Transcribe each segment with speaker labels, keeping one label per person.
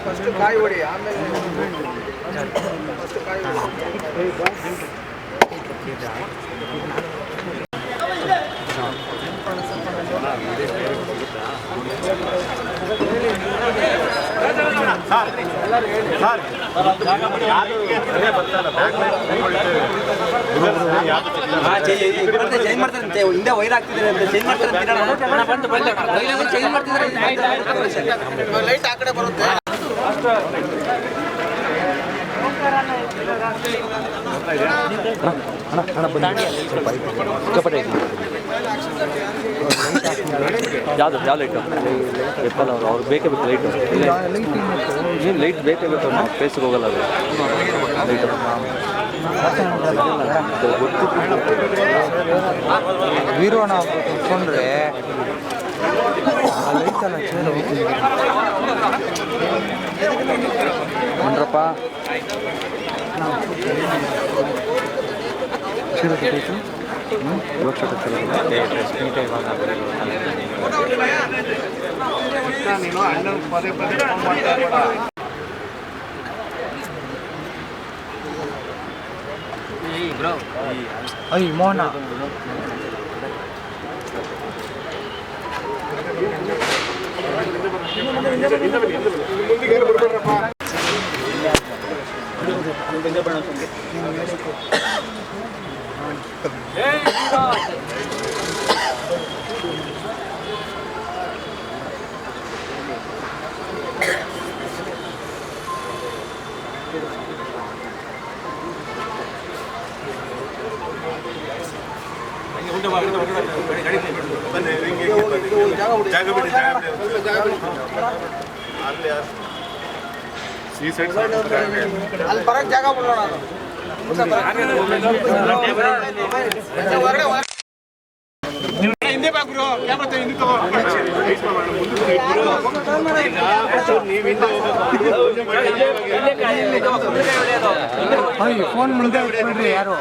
Speaker 1: First ಕಾಯಿ ಹೊಡಿ ಆಮೇಲೆ ಫಸ್ಟ್ ಕಾಯಿ
Speaker 2: ಚೇಂಜ್ ಮಾಡ್ತಾರಂತೆ ಹಿಂದೆ ವೈರ್ ಆಗ್ತಿದ್ದಾರೆ ಅಂತ ಚೇಂಜ್ ಮಾಡ್ತಾರೆ
Speaker 1: ಲೈಟ್ ಆ ಕಡೆ ಬರುತ್ತೆ.
Speaker 3: ಯಾವುದು ಯಾವ ಲೈಟು ಎಪ್ಪಲ್ಲ ಅವ್ರು ಬೇಕೇ ಬೇಕು ಲೈಟು ಏನು ಲೈಟ್ ಬೇಕೇ ಬೇಕು ನಾವು ಫೇಸ್ಗೆ ಹೋಗಲ್ಲ ಅದು ಲೈಟು
Speaker 2: ವೀರೋಣ ಕುತ್ಕೊಂಡ್ರೆ ಲೈಟಲ್ಲ ಒಂದ್ರಪ್ಪ
Speaker 1: ನೀನು ಅಣ್ಣ ಪದೇ ಪದೇ ಫೋನ್ ಮಾಡ್ತಾ ಇರಬೇಡ.
Speaker 2: ಅಯ್ಯ ಮೋಹನ
Speaker 1: ಅಲ್ಲಿ ಬರಕ್ ಜಾಗ ಬಿಡೋಣ. ಹಿಂದೆ ಬಾಗ್ರು ಕ್ಯಾಮ್ರಾ ಹಿಂದೆ ತಗೋ.
Speaker 2: ಫೋನ್ ಮುಂದೆ ಬಿಡ್ರಿ ಯಾರು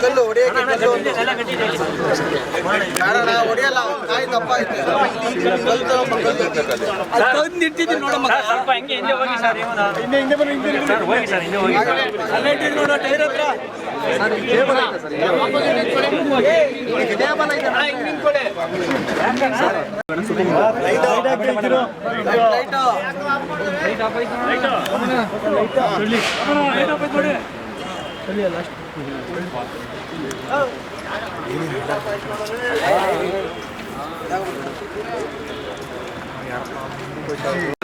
Speaker 1: ಕಲ್ಲು ಹೊಡೆಯಲ್ಲ ಕಾಯಿ ದಪ್ಪ ಐತೆ.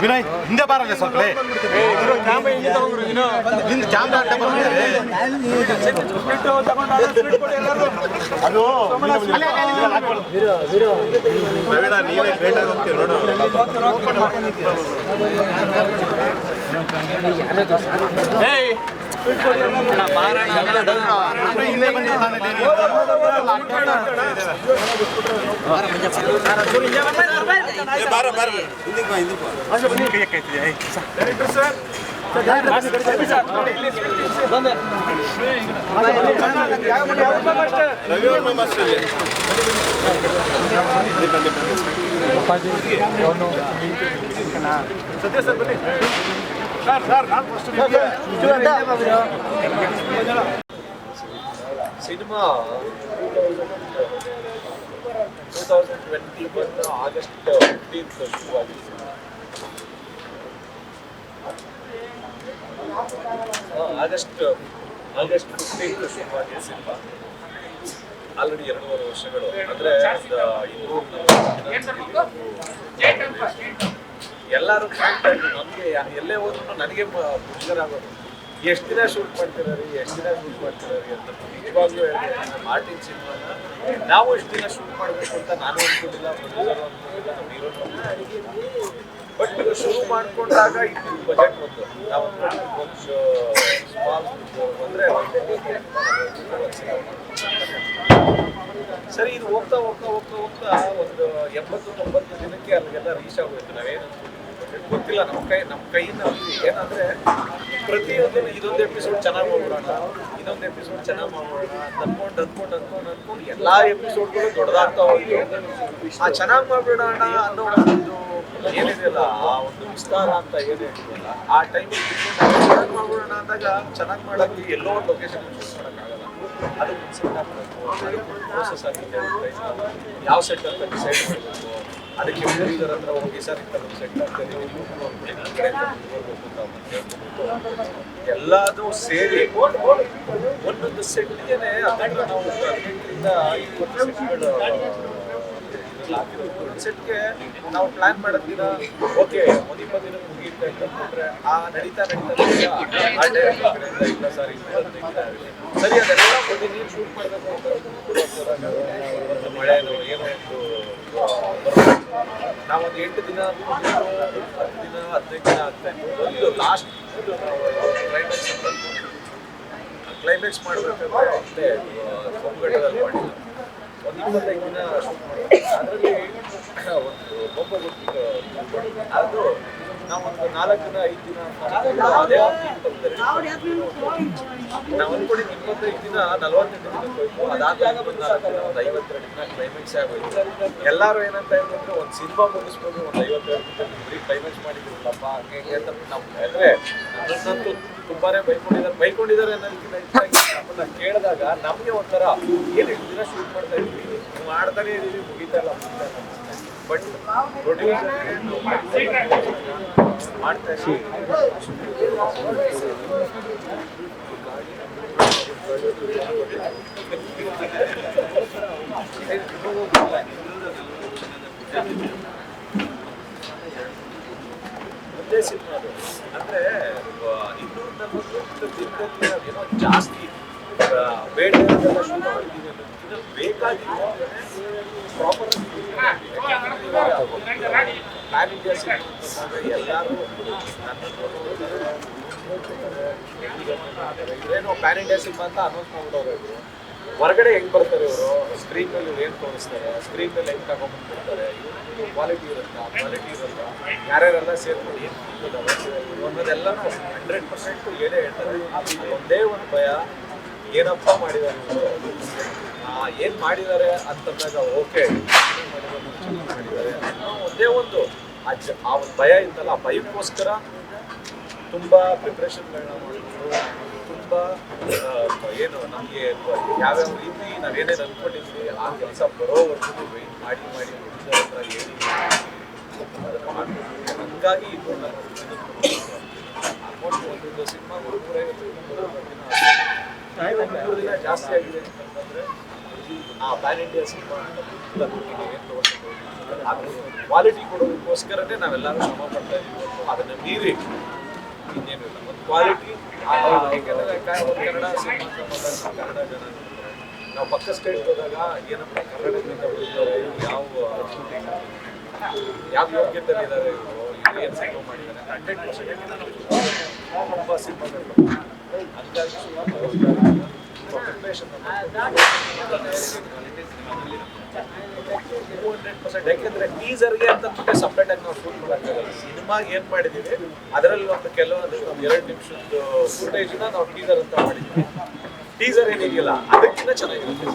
Speaker 4: ವಿನಯ್ ಹಿಂದೆ ಬಾರಲ್ಲ ಸ್ವಲ್ಪ
Speaker 5: ಸಿನಿಮಾ 2021 ಆಗಸ್ಟ್ 15 ಶುರುವಾಗಿದೆ. ಆಗಸ್ಟ್ 15 ಶುರುವಾಗಿದೆ ಸಿನಿಮಾ. ಆಲ್ರೆಡಿ 2.5 ವರ್ಷಗಳು ಅಂದ್ರೆ ಎಲ್ಲರೂ ಕಾಣ್ತಾ ಇದ್ರು ನಮಗೆ ಎಲ್ಲೇ ಹೋದ್ರು ನನಗೆ ಮುಜುಗರ ಆಗೋದು. ಎಷ್ಟು ದಿನ ಶೂಟ್ ಮಾಡ್ತಿದ್ದಾರೆ ಅಂತ ನಿಜವಾಗ್ಲೂ ಹೇಳ್ತೀನಿ. ಮಾರ್ಟಿನ್ ಸಿನಿಮಾನ ನಾವು ಎಷ್ಟು ದಿನ ಶೂಟ್ ಮಾಡಬೇಕು ಅಂತ ನಾನು ಅನ್ಕೊಂಡಿಲ್ಲ, ಪ್ರೊಡ್ಯೂಸರ್ ಅನ್ಕೊಂಡಿಲ್ಲ, ನಮ್ಮ ಹೀರೋ ಅನ್ಕೊಂಡಿಲ್ಲ. ಬಟ್ ಶುರು ಮಾಡ್ಕೊಂಡಾಗ ಇದು ಬಜೆಟ್ ಬಂತು. ನಾವು ಒಂದು ಸ್ಮಾಲ್ ಅಂದರೆ ಸರಿ, ಇದು ಹೋಗ್ತಾ ಒಂದು 80-90 ದಿನಕ್ಕೆ ಅಲ್ಲಿಗೆಲ್ಲ ರೀಚ್ ಆಗೋಯ್ತು. ನಾವೇನು ಗೊತ್ತಿಲ್ಲ, ನಮ್ಮ ಕೈಯಿಂದ ಏನಂದ್ರೆ ಪ್ರತಿಯೊಂದು ಇದೊಂದು ಎಪಿಸೋಡ್ ಚೆನ್ನಾಗಿ ಮಾಡ್ಬಿಡೋಣ, ಇದೊಂದು ಎಪಿಸೋಡ್ ಚೆನ್ನಾಗಿ ಮಾಡ್ಬಿಡೋಣ ಅಂದ್ಕೊಂಡು ಎಲ್ಲಾ ಎಪಿಸೋಡ್ಗಳು ದೊಡ್ಡದಾಗ್ತಾ ಹೋಯ್ತು. ಆ ಚೆನ್ನಾಗಿ ಮಾಡ್ಬಿಡೋಣ ಅನ್ನೋ ಒಂದು ಏನಿದೆಯಲ್ಲ, ಆ ಒಂದು ವಿಸ್ತಾರ ಅಂತ ಏನಿದೆಯಲ್ಲ, ಆ ಟೈಮಿಗೆ ಚೆನ್ನಾಗಿ ಮಾಡ್ಬಿಡೋಣ ಅಂದಾಗ ಚೆನ್ನಾಗಿ ಮಾಡೋಕ್ಕೆ ಎಲ್ಲೋ ಒಂದು ಲೊಕೇಶನ್ ಚೂಸ್ ಮಾಡೋಕ್ಕಾಗಲ್ಲ. ಅದಕ್ಕೆ ಒಂದು ಸೆಟ್ ಹಾಕಬೇಕು, ಅದಕ್ಕೆ ಪ್ರೋಸೆಸ್ ಆಗಿದೆ, ಯಾವ ಸೆಟ್ ಅಂತ ಡಿಸೈಡ್ ಮಾಡಬೇಕು. ಅದಕ್ಕೆ ಪ್ರೊಡ್ಯೂಸರ್ ಹತ್ರ ಹೋಗಿ ಸರ್ ಇಂಥ ಒಂದು ಸೆಟ್ ಆಗ್ತದೆ, ಎಲ್ಲದೂ ಸೇರಿ ಒಂದೊಂದು ಸೆಟ್ಗೆ ಅದನ್ನು ನಾವು 15ರಿಂದ 20 ಸೆಟ್ಗಳು ಸೆಟ್ಗೆ ನಾವು ಪ್ಲಾನ್ ಮಾಡೋದಿನ ಓಕೆ 1-20 ದಿನ ಮುಗಿಯುತ್ತೆ ಅಂತಂದ್ರೆ ಆ ನಡೀತಾ ಆ ಡೈರೆಕ್ಟರ್ ಇಲ್ಲ ಸರ್ ಸರಿ ಅದೆಲ್ಲ ಒಂದು ನೀರು ಶೂಟ್ ಮಾಡಬೇಕು ಅಂತ ಒಂದು ಮಳೆನೋ ಏನೋ ಒಂದು ನಾವೊಂದು 8 ದಿನ 10 ದಿನ 15 ದಿನ ಆಗ್ತಾ ಇತ್ತು. ಒಂದು ಲಾಸ್ಟ್ ಕ್ಲೈಮ್ಯಾಕ್ಸ್ ಮಾಡಬೇಕಾದ್ರೆ ಅಷ್ಟೇ ಕೊಂಬಘಟ್ಟದಲ್ಲಿ ಮಾಡಿಲ್ಲ, ಒಂದು 25 ದಿನ ಶೂಟ್ ಮಾಡಿದ್ವಿ. ಅದರಲ್ಲಿ ಒಂದು ಬೊಬ್ಬ ಗೊತ್ತಿತ್ತು, ಅದು ನಾವೊಂದು 4 ದಿನ 5 ದಿನ ಅದೇ ನಾವು ಅನ್ಕೊಂಡಿದ್ದು 25 ದಿನ 48 ದಿನಕ್ಕೆ ಹೋಯ್ತು. ಅದಾದಾಗ ಒಂದು 52 ದಿನ ಕ್ಲೈಮ್ಯಾಕ್ಸ್ ಆಗೋಯ್ತು. ಎಲ್ಲರೂ ಏನಂತ ಹೇಳಿದ್ರೆ ಒಂದು ಸಿನಿಮಾ ಮುಗಿಸ್ಬೋದು, ಒಂದು 52 ದಿನ ಬರೀ ಕ್ಲೈಮ್ಯಾಕ್ಸ್ ಮಾಡಿದ್ದೀರಲ್ಲಪ್ಪ ಹಂಗೆ ಅಂತ ನಾವು ಅಂದರೆ ನನ್ನಂತೂ ತುಂಬಾನೇ ಬೈಕೊಂಡಿದ್ದಾರೆ ಅನ್ನೋದಕ್ಕಿಂತ ಹೆಚ್ಚಾಗಿ ನಮ್ಮನ್ನ ಕೇಳಿದಾಗ ನಮಗೆ ಒಂಥರ ಏನು 8 ದಿನ ಶೂಟ್ ಮಾಡ್ತಾ ಇದ್ವಿ, ಮಾಡ್ತಾನೆ ಇದೀವಿ, ಮುಗಿತಾ ಇಲ್ಲ. ಬಟ್ ಪ್ರೊಡ್ಯೂಸರ್ ಮಾಡ್ತಾ ಇದ್ದೀವಿ. ಒಂದೇ ಸಿನಿಮಾ ಅದು ಅಂದ್ರೆ 240 ದಿನದಲ್ಲಿ ನಾವೇನೋ ಜಾಸ್ತಿ ಬೇಡ ಶೂಟ್ ಮಾಡಿದ್ದೀವಿ ಅನ್ನೋದಕ್ಕಿಂತ ಬೇಕಾಗಿತ್ತು ಪ್ರಾಪರ್ ಪ್ಲಾನ್ ಇಂಡಿಯಾ ಸಿನಿಮಾ ಎಲ್ಲರೂ ಏನೋ ಪ್ಯಾನ್ ಇಂಡಿಯಾ ಸಿನಿಮಾ ಅಂತ ಅನೌನ್ಸ್ ಮಾಡ್ಬಿಡೋರು. ಹೊರಗಡೆ ಹೆಂಗ್ ಬರ್ತಾರೆ ಇವರು, ಸ್ಕ್ರೀನ್ ಮೇಲೆ ಏನು ತೋರಿಸ್ತಾರೆ, ಸ್ಕ್ರೀನ್ ಮೇಲೆ ಹೆಂಗ್ ತಗೊಂಡ್ಬಂದ್ಬಿಡ್ತಾರೆ, ಕ್ವಾಲಿಟಿ ಇರುತ್ತಾ ಯಾರ್ಯಾರೆಲ್ಲ ಸೇರ್ಕೊಂಡು ಏನು ಅನ್ನೋದೆಲ್ಲನೂ 100% ಏನೇ ಹೇಳ್ತಾರೆ. ಒಂದೇ ಒಂದು ಭಯ, ಏನಪ್ಪ ಮಾಡಿದ್ದಾರೆ ಏನು ಮಾಡಿದ್ದಾರೆ ಅಂತಂದಾಗ ಓಕೆ ಮಾಡಿದ್ದಾರೆ ಒಂದೇ ಒಂದು ಆ ಒಂದು ಭಯ ಇತ್ತಲ್ಲ, ಆ ಭಯಕ್ಕೋಸ್ಕರ ತುಂಬ ಪ್ರಿಪ್ರೇಷನ್ಗಳನ್ನ ಮಾಡಿದ್ರು. ತುಂಬ ಏನು ನಮಗೆ ಯಾವ್ಯಾವ ರೀತಿ ನಾವೇನೇನು ಅಂದ್ಕೊಂಡಿದ್ವಿ ಆ ಕೆಲಸ ಬರೋವರೆಗೂ ವೆಯ್ಟ್ ಮಾಡಿ ಪ್ರೊಡ್ಯೂಸರ್ ಹತ್ರ ಹೇಳಿ ಅದನ್ನು ಮಾಡ್ತಿದ್ವಿ. ಹಂಗಾಗಿ ಇದು ಆಲ್ಮೋಸ್ಟ್ ಒಂದು ಸಿನಿಮಾ 350 ದಿನ ಜಾಸ್ತಿ ಆಗಿದೆ ಅಂತಂದರೆ ಆ ಪ್ಯಾನ್ ಇಂಡಿಯಾ ಸಿನಿಮಾ ಅಂತ ಏನು ತಗೊಂಡು ಅದನ್ನು ಕ್ವಾಲಿಟಿ ಕೊಡೋದಕ್ಕೋಸ್ಕರನೇ ನಾವೆಲ್ಲರೂ ಶ್ರಮ ಪಡ್ತಾ ಇದ್ದೀವಿ. ಅದನ್ನು ಮೀರಿ ಇನ್ನೇನು ಇಲ್ಲ, ಒಂದು ಕ್ವಾಲಿಟಿ. ಯಾಕೆಂದರೆ ಕನ್ನಡ ಸಿನಿಮಾ ಕನ್ನಡ ಜನ ನಾವು ಪಕ್ಕ ಸ್ಟೇಟ್ ಹೋದಾಗ ಏನಪ್ಪ ಕನ್ನಡದಿಂದ ಬರ್ತಾರೆ, ಯಾವ ಯೋಗ್ಯತೆಯಲ್ಲಿದ್ದಾರೆ ಇವರು, ಏನು ಸಿನಿಮಾ ಮಾಡಿದ್ದಾರೆ 100% ತುಂಬ ಸಿನಿಮಾಗಳು. ಹಂಗಾಗಿ ಪ್ರಿಪ್ರೇಷನ್ 200%. ಯಾಕೆಂದ್ರೆ ಟೀಸರ್ಗೆ ಅಂತ ಸಪ್ರೇಟ್ ಆಗಿ ನಾವು ಶೂಟ್ ಮಾಡೋಕ್ಕಾಗಲ್ಲ. ಸಿನಿಮಾಗೆ ಏನು ಮಾಡಿದ್ದೀವಿ ಅದರಲ್ಲಿ ಒಂದು ಕೆಲವೊಂದು 2 ನಿಮಿಷದ ಫುಟೇಜ್ನ ನಾವು ಟೀಸರ್ ಅಂತ ಮಾಡಿದ್ದೀವಿ. ಟೀಸರ್ ಏನಿದೆಯಲ್ಲ ಅದಕ್ಕಿಂತ ಚೆನ್ನಾಗಿರುತ್ತೆ.